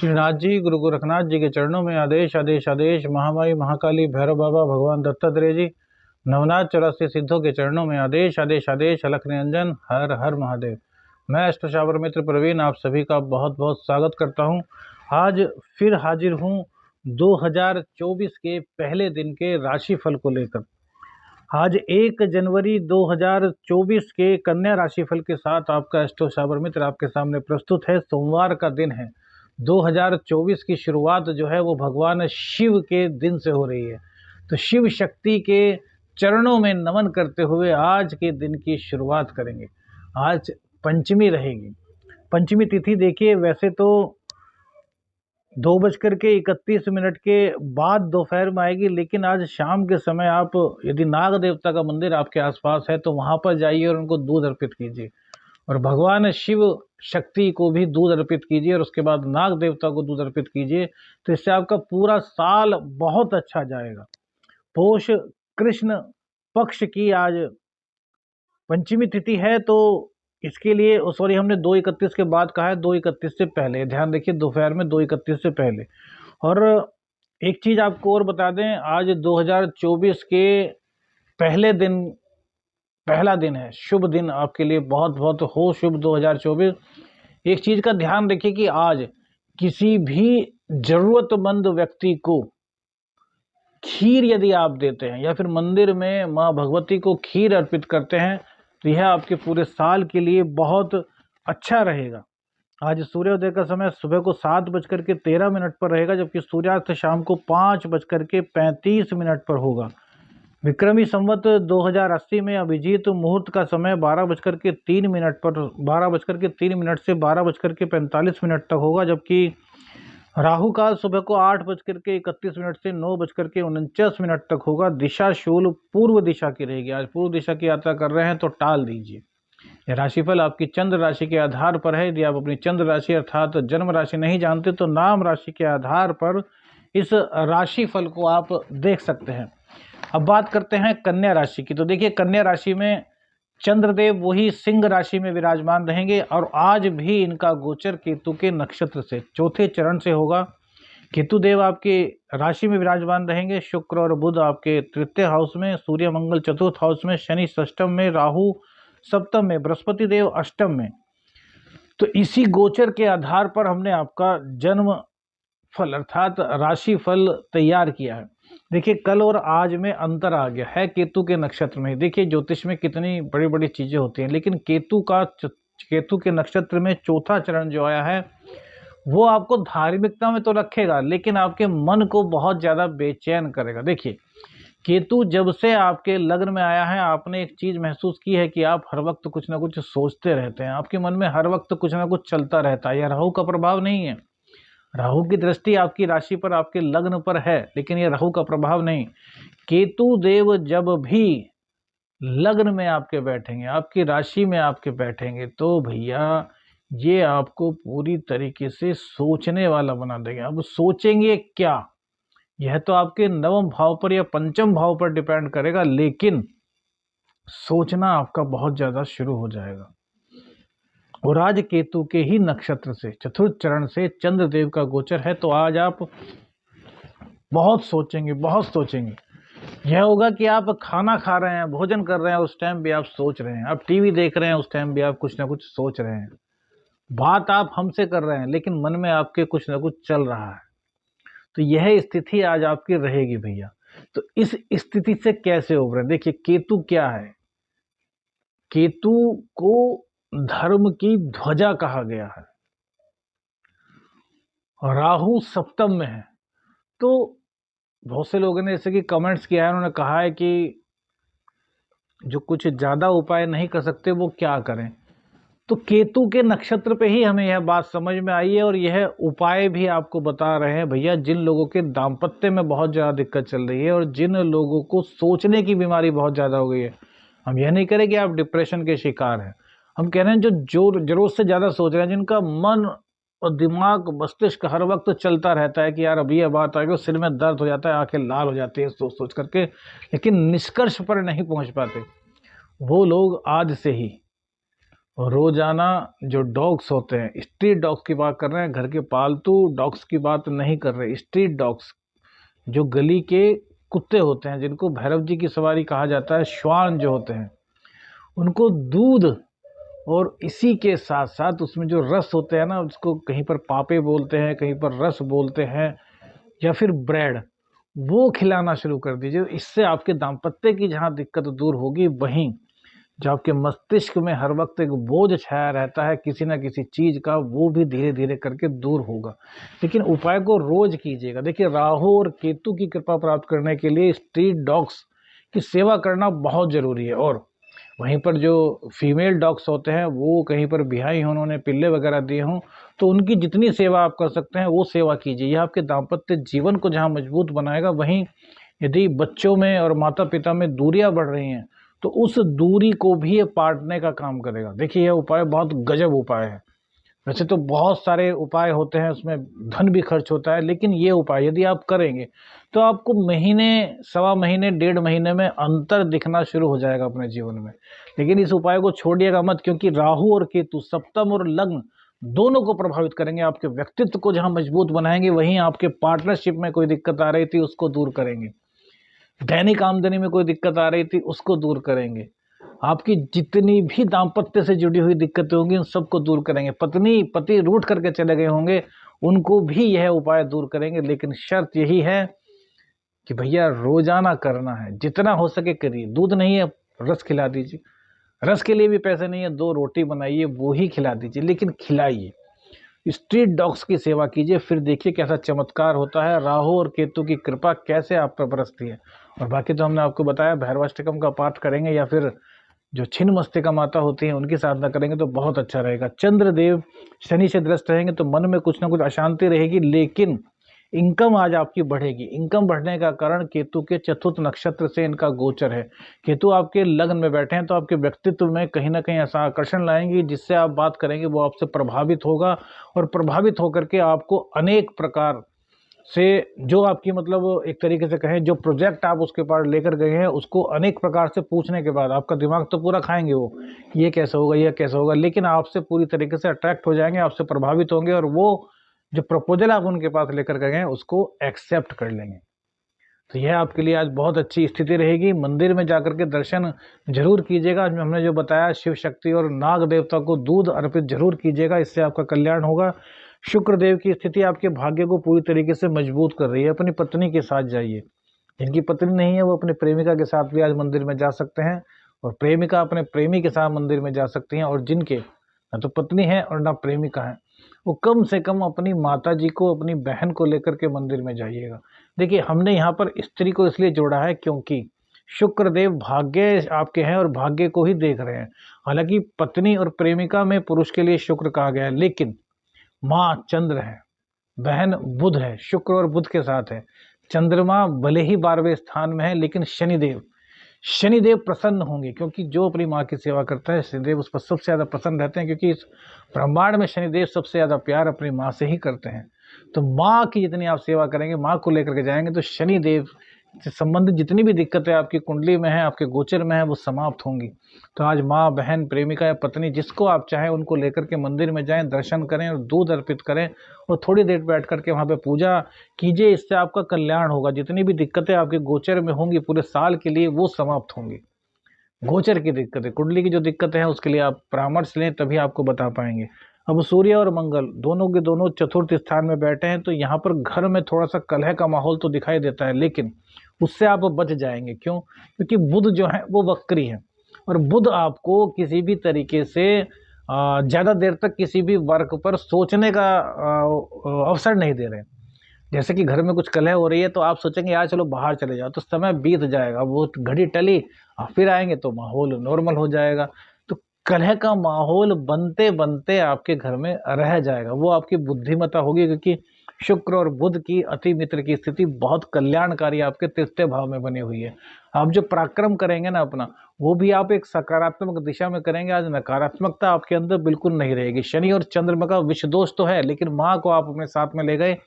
श्रीनाथ जी, गुरु गोरखनाथ जी के चरणों में आदेश आदेश आदेश। महामाई महाकाली भैरव बाबा भगवान दत्तात्रेय जी, नवनाथ 84 सिद्धों के चरणों में आदेश आदेश आदेश। अलख निरंजन, हर हर महादेव। मैं अष्टशावर मित्र प्रवीण आप सभी का बहुत बहुत स्वागत करता हूं। आज फिर हाजिर हूं 2024 के पहले दिन के राशिफल को लेकर। आज 1 जनवरी 2024 के कन्या राशिफल के साथ आपका अष्टशावर मित्र आपके सामने प्रस्तुत है। सोमवार का दिन है। 2024 की शुरुआत जो है वो भगवान शिव के दिन से हो रही है। तो शिव शक्ति के चरणों में नमन करते हुए आज के दिन की शुरुआत करेंगे। आज पंचमी रहेगी। पंचमी तिथि देखिए, वैसे तो 2:31 के बाद दोपहर में आएगी, लेकिन आज शाम के समय आप यदि नाग देवता का मंदिर आपके आसपास है तो वहां पर जाइए और उनको दूध अर्पित कीजिए और भगवान शिव शक्ति को भी दूध अर्पित कीजिए और उसके बाद नाग देवता को दूध अर्पित कीजिए। तो इससे आपका पूरा साल बहुत अच्छा जाएगा। पोष कृष्ण पक्ष की आज पंचमी तिथि है, तो इसके लिए सॉरी हमने 2:31 के बाद कहा है, 2:31 से पहले ध्यान रखिए, दोपहर में 2:31 से पहले। और एक चीज आपको और बता दें, आज 2024 के पहला दिन है, शुभ दिन आपके लिए बहुत बहुत हो शुभ 2024। एक चीज का ध्यान रखिए कि आज किसी भी जरूरतमंद व्यक्ति को खीर यदि आप देते हैं या फिर मंदिर में माँ भगवती को खीर अर्पित करते हैं तो यह आपके पूरे साल के लिए बहुत अच्छा रहेगा। आज सूर्योदय का समय सुबह को 7:13 पर रहेगा, जबकि सूर्यास्त शाम को 5:35 पर होगा। विक्रमी संवत 2080 में अभिजीत मुहूर्त का समय 12:03 पर 12:03 से 12:45 तक होगा, जबकि राहु काल सुबह को 8:31 से 9:49 तक होगा। दिशा शूल पूर्व दिशा की रहेगी। आज पूर्व दिशा की यात्रा कर रहे हैं तो टाल दीजिए। यह राशिफल आपकी चंद्र राशि के आधार पर है। यदि आप अपनी चंद्र राशि अर्थात जन्म राशि नहीं जानते तो नाम राशि के आधार पर इस राशिफल को आप देख सकते हैं। अब बात करते हैं कन्या राशि की। तो देखिए, कन्या राशि में चंद्रदेव वही सिंह राशि में विराजमान रहेंगे और आज भी इनका गोचर केतु के नक्षत्र से चौथे चरण से होगा। केतु देव आपके राशि में विराजमान रहेंगे। शुक्र और बुध आपके तृतीय हाउस में, सूर्य मंगल चतुर्थ हाउस में, शनि षष्टम में, राहु सप्तम में, बृहस्पति देव अष्टम में। तो इसी गोचर के आधार पर हमने आपका जन्म फल अर्थात राशि फल तैयार किया है। देखिए, कल और आज में अंतर आ गया है केतु के नक्षत्र में। देखिए, ज्योतिष में कितनी बड़ी बड़ी चीजें होती हैं, लेकिन केतु के नक्षत्र में चौथा चरण जो आया है वो आपको धार्मिकता में तो रखेगा, लेकिन आपके मन को बहुत ज्यादा बेचैन करेगा। देखिए, केतु जब से आपके लग्न में आया है, आपने एक चीज महसूस की है कि आप हर वक्त कुछ ना कुछ सोचते रहते हैं। आपके मन में हर वक्त कुछ ना कुछ चलता रहता है। यह राहु का प्रभाव नहीं है। राहु की दृष्टि आपकी राशि पर, आपके लग्न पर है, लेकिन यह राहु का प्रभाव नहीं। केतु देव जब भी लग्न में आपके बैठेंगे, आपकी राशि में आपके बैठेंगे, तो भैया ये आपको पूरी तरीके से सोचने वाला बना देंगे। अब सोचेंगे क्या, यह तो आपके नवम भाव पर या पंचम भाव पर डिपेंड करेगा, लेकिन सोचना आपका बहुत ज्यादा शुरू हो जाएगा। और आज केतु के ही नक्षत्र से चतुर्थ चरण से चंद्रदेव का गोचर है, तो आज आप बहुत सोचेंगे, बहुत सोचेंगे। यह होगा कि आप खाना खा रहे हैं, भोजन कर रहे हैं, उस टाइम भी आप सोच रहे हैं। आप टीवी देख रहे हैं, उस टाइम भी आप कुछ ना कुछ सोच रहे हैं। बात आप हमसे कर रहे हैं, लेकिन मन में आपके कुछ ना कुछ चल रहा है। तो यह स्थिति आज आपकी रहेगी भैया। तो इस स्थिति से कैसे उभरें? देखिए, केतु क्या है? केतु को धर्म की ध्वजा कहा गया है। राहु सप्तम में है। तो बहुत से लोगों ने जैसे कि कमेंट्स किया है, उन्होंने कहा है कि जो कुछ ज्यादा उपाय नहीं कर सकते वो क्या करें। तो केतु के नक्षत्र पे ही हमें यह बात समझ में आई है और यह उपाय भी आपको बता रहे हैं भैया। जिन लोगों के दाम्पत्य में बहुत ज्यादा दिक्कत चल रही है और जिन लोगों को सोचने की बीमारी बहुत ज्यादा हो गई है, हम यह नहीं कह रहे कि आप डिप्रेशन के शिकार हैं। हम कह रहे हैं जो जरूरत से ज्यादा सोच रहे हैं, जिनका मन और दिमाग मस्तिष्क हर वक्त चलता रहता है कि यार अभी यह बात आएगी, सिर में दर्द हो जाता है, आंखें लाल हो जाती है सोच सोच करके, लेकिन निष्कर्ष पर नहीं पहुंच पाते, वो लोग आज से ही रोजाना जो डॉग्स होते हैं, स्ट्रीट डॉग्स की बात कर रहे हैं, घर के पालतू डॉग्स की बात नहीं कर रहे। स्ट्रीट डॉग्स जो गली के कुत्ते होते हैं, जिनको भैरव जी की सवारी कहा जाता है, श्वान जो होते हैं, उनको दूध और इसी के साथ साथ उसमें जो रस होते हैं ना, उसको कहीं पर पापे बोलते हैं, कहीं पर रस बोलते हैं, या फिर ब्रेड, वो खिलाना शुरू कर दीजिए। इससे आपके दाम्पत्य की जहाँ दिक्कत दूर होगी, वहीं जो आपके मस्तिष्क में हर वक्त एक बोझ छाया रहता है किसी ना किसी चीज का, वो भी धीरे धीरे करके दूर होगा। लेकिन उपाय को रोज कीजिएगा। देखिए, राहु और केतु की कृपा प्राप्त करने के लिए स्ट्रीट डॉग्स की सेवा करना बहुत जरूरी है। और वहीं पर जो फीमेल डॉग्स होते हैं, वो कहीं पर बिहाई हों, उन्होंने पिल्ले वगैरह दिए हों, तो उनकी जितनी सेवा आप कर सकते हैं वो सेवा कीजिए। यह आपके दाम्पत्य जीवन को जहाँ मजबूत बनाएगा, वहीं यदि बच्चों में और माता पिता में दूरियां बढ़ रही हैं, तो उस दूरी को भी ये पाटने का काम करेगा। देखिए, यह उपाय बहुत गजब उपाय है। वैसे तो बहुत सारे उपाय होते हैं, उसमें धन भी खर्च होता है, लेकिन ये उपाय यदि आप करेंगे तो आपको महीने, सवा महीने, 1.5 महीने में अंतर दिखना शुरू हो जाएगा अपने जीवन में। लेकिन इस उपाय को छोड़िएगा मत, क्योंकि राहु और केतु सप्तम और लग्न दोनों को प्रभावित करेंगे। आपके व्यक्तित्व को जहां मजबूत बनाएंगे, वहीं आपके पार्टनरशिप में कोई दिक्कत आ रही थी उसको दूर करेंगे, दैनिक आमदनी में कोई दिक्कत आ रही थी उसको दूर करेंगे, आपकी जितनी भी दाम्पत्य से जुड़ी हुई दिक्कतें होंगी उन सबको दूर करेंगे, पत्नी पति रूठ करके चले गए होंगे उनको भी यह उपाय दूर करेंगे। लेकिन शर्त यही है कि भैया रोजाना करना है, जितना हो सके करिए। दूध नहीं है, रस खिला दीजिए। रस के लिए भी पैसे नहीं है, 2 रोटी बनाइए, वो ही खिला दीजिए, लेकिन खिलाइए। स्ट्रीट डॉग्स की सेवा कीजिए, फिर देखिए कैसा चमत्कार होता है। राहु और केतु की कृपा कैसे आप पर बरसती है। और बाकी तो हमने आपको बताया, भैरवाष्टकम का पाठ करेंगे या फिर जो छिन्न मस्तिका माता होती हैं उनकी साधना करेंगे तो बहुत अच्छा रहेगा। चंद्रदेव शनि से ग्रस्त रहेंगे तो मन में कुछ ना कुछ अशांति रहेगी, लेकिन इनकम आज आपकी बढ़ेगी। इनकम बढ़ने का कारण केतु के चतुर्थ नक्षत्र से इनका गोचर है। केतु आपके लग्न में बैठे हैं, तो आपके व्यक्तित्व में कहीं ना कहीं ऐसा आकर्षण लाएंगे, जिससे आप बात करेंगे वो आपसे प्रभावित होगा, और प्रभावित होकर के आपको अनेक प्रकार से, जो आपकी मतलब एक तरीके से कहें, जो प्रोजेक्ट आप उसके पास लेकर गए हैं, उसको अनेक प्रकार से पूछने के बाद आपका दिमाग तो पूरा खाएंगे वो, ये कैसे होगा, ये कैसे होगा, लेकिन आपसे पूरी तरीके से अट्रैक्ट हो जाएंगे, आपसे प्रभावित होंगे, और वो जो प्रपोजल आप उनके पास लेकर गए हैं उसको एक्सेप्ट कर लेंगे। तो यह आपके लिए आज बहुत अच्छी स्थिति रहेगी। मंदिर में जाकर के दर्शन जरूर कीजिएगा। आज हमने जो बताया, शिव शक्ति और नाग देवता को दूध अर्पित जरूर कीजिएगा, इससे आपका कल्याण होगा। शुक्र देव की स्थिति आपके भाग्य को पूरी तरीके से मजबूत कर रही है। अपनी पत्नी के साथ जाइए, जिनकी पत्नी नहीं है वो अपनी प्रेमिका के साथ भी आज मंदिर में जा सकते हैं, और प्रेमिका अपने प्रेमी के साथ मंदिर में जा सकती हैं। और जिनके ना तो पत्नी है और ना प्रेमिका है, वो कम से कम अपनी माता जी को, अपनी बहन को लेकर के मंदिर में जाइएगा। देखिए, हमने यहाँ पर स्त्री को इसलिए जोड़ा है क्योंकि शुक्र देव भाग्य आपके हैं और भाग्य को ही देख रहे हैं। हालांकि पत्नी और प्रेमिका में पुरुष के लिए शुक्र कहा गया है, लेकिन माँ चंद्र है, बहन बुध है, शुक्र और बुध के साथ है। चंद्रमा भले ही 12वें स्थान में है, लेकिन शनिदेव प्रसन्न होंगे, क्योंकि जो अपनी माँ की सेवा करता है शनिदेव उस पर सबसे ज्यादा प्रसन्न रहते हैं, क्योंकि इस ब्रह्मांड में शनिदेव सबसे ज्यादा प्यार अपनी माँ से ही करते हैं। तो माँ की जितनी आप सेवा करेंगे, माँ को लेकर के जाएंगे, तो शनिदेव से संबंधित जितनी भी दिक्कतें आपकी कुंडली में है, आपके गोचर में है, वो समाप्त होंगी। तो आज माँ, बहन, प्रेमिका या पत्नी, जिसको आप चाहें उनको लेकर के मंदिर में जाएं, दर्शन करें और दूध अर्पित करें, और थोड़ी देर बैठ करके वहाँ पे पूजा कीजिए। इससे आपका कल्याण होगा। जितनी भी दिक्कतें आपके गोचर में होंगी पूरे साल के लिए, वो समाप्त होंगी। गोचर की दिक्कतें, कुंडली की जो दिक्कतें हैं, उसके लिए आप परामर्श लें, तभी आपको बता पाएंगे। अब सूर्य और मंगल दोनों के दोनों चतुर्थ स्थान में बैठे हैं, तो यहाँ पर घर में थोड़ा सा कलह का माहौल तो दिखाई देता है, लेकिन उससे आप बच जाएंगे। क्यों? क्योंकि बुध जो है वो वक्री है, और बुध आपको किसी भी तरीके से ज़्यादा देर तक किसी भी वर्क पर सोचने का अवसर नहीं दे रहे। जैसे कि घर में कुछ कलह हो रही है, तो आप सोचेंगे यार चलो बाहर चले जाओ, तो समय बीत जाएगा, वो घड़ी टली, फिर आएंगे तो माहौल नॉर्मल हो जाएगा। तो कलह का माहौल बनते बनते आपके घर में रह जाएगा। वो आपकी बुद्धिमत्ता होगी, क्योंकि शुक्र और बुध की अति मित्र की स्थिति बहुत कल्याणकारी आपके तृतीय भाव में बनी हुई है। आप जो पराक्रम करेंगे ना अपना, वो भी आप एक सकारात्मक दिशा में करेंगे। आज नकारात्मकता आपके अंदर बिल्कुल नहीं रहेगी। शनि और चंद्रमा का विष दोष तो है, लेकिन माँ को आप अपने साथ में ले गए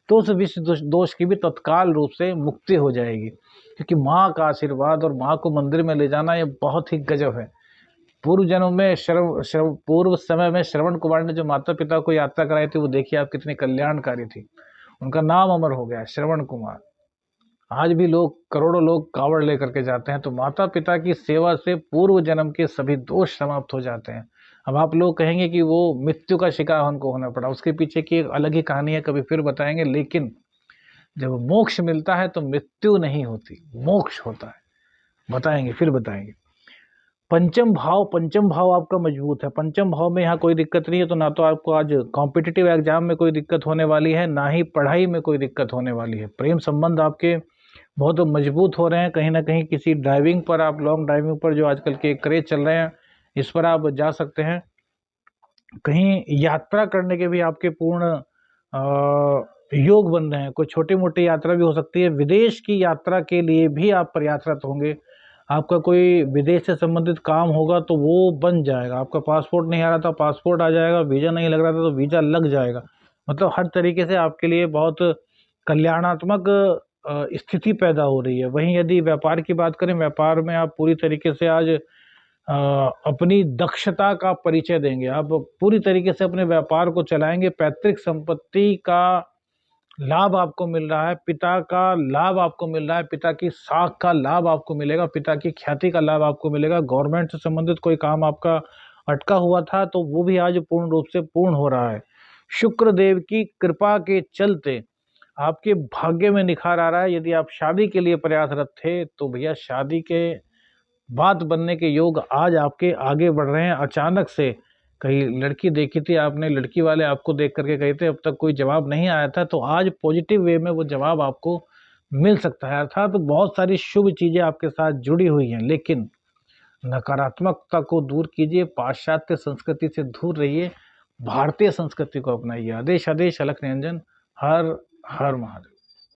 तो उस विष दोष की भी तत्काल रूप से मुक्ति हो जाएगी, क्योंकि माँ का आशीर्वाद और माँ को मंदिर में ले जाना ये बहुत ही गजब है। पूर्व जन्म में पूर्व समय में श्रवण कुमार ने जो माता पिता को यात्रा कराई थी, वो देखिए आप कितनी कल्याणकारी थी। उनका नाम अमर हो गया है, श्रवण कुमार। आज भी लोग, करोड़ों लोग कावड़ लेकर के जाते हैं। तो माता पिता की सेवा से पूर्व जन्म के सभी दोष समाप्त हो जाते हैं। अब आप लोग कहेंगे कि वो मृत्यु का शिकार उनको होना पड़ा, उसके पीछे की एक अलग ही कहानी है, कभी फिर बताएंगे। लेकिन जब मोक्ष मिलता है तो मृत्यु नहीं होती, मोक्ष होता है, बताएंगे, फिर बताएंगे। पंचम भाव आपका मजबूत है। पंचम भाव में यहाँ कोई दिक्कत नहीं है, तो ना तो आपको आज कॉम्पिटिटिव एग्जाम में कोई दिक्कत होने वाली है, ना ही पढ़ाई में कोई दिक्कत होने वाली है। प्रेम संबंध आपके बहुत मजबूत हो रहे हैं। कहीं ना कहीं किसी ड्राइविंग पर, आप लॉन्ग ड्राइविंग पर जो आजकल के क्रेज चल रहे हैं, इस पर आप जा सकते हैं। कहीं यात्रा करने के भी आपके पूर्ण योग बन रहे हैं। कोई छोटी मोटी यात्रा भी हो सकती है। विदेश की यात्रा के लिए भी आप प्रयासरत होंगे। आपका कोई विदेश से संबंधित काम होगा तो वो बन जाएगा। आपका पासपोर्ट नहीं आ रहा था, पासपोर्ट आ जाएगा। वीज़ा नहीं लग रहा था तो वीज़ा लग जाएगा। मतलब हर तरीके से आपके लिए बहुत कल्याणात्मक स्थिति पैदा हो रही है। वहीं यदि व्यापार की बात करें, व्यापार में आप पूरी तरीके से आज अपनी दक्षता का परिचय देंगे। आप पूरी तरीके से अपने व्यापार को चलाएंगे। पैतृक संपत्ति का लाभ आपको मिल रहा है, पिता का लाभ आपको मिल रहा है, पिता की साख का लाभ आपको मिलेगा, पिता की ख्याति का लाभ आपको मिलेगा। गवर्नमेंट से संबंधित कोई काम आपका अटका हुआ था तो वो भी आज पूर्ण रूप से पूर्ण हो रहा है। शुक्र देव की कृपा के चलते आपके भाग्य में निखार आ रहा है। यदि आप शादी के लिए प्रयासरत थे तो भैया शादी के बात बनने के योग आज आपके आगे बढ़ रहे हैं। अचानक से कहीं लड़की देखी थी आपने, लड़की वाले आपको देख करके कहे थे अब तक कोई जवाब नहीं आया था, तो आज पॉजिटिव वे में वो जवाब आपको मिल सकता है। अर्थात तो बहुत सारी शुभ चीज़ें आपके साथ जुड़ी हुई हैं। लेकिन नकारात्मकता को दूर कीजिए, पाश्चात्य संस्कृति से दूर रहिए, भारतीय संस्कृति को अपनाइए। आदेश आदेश अलख निरंजन। हर हर महादेव।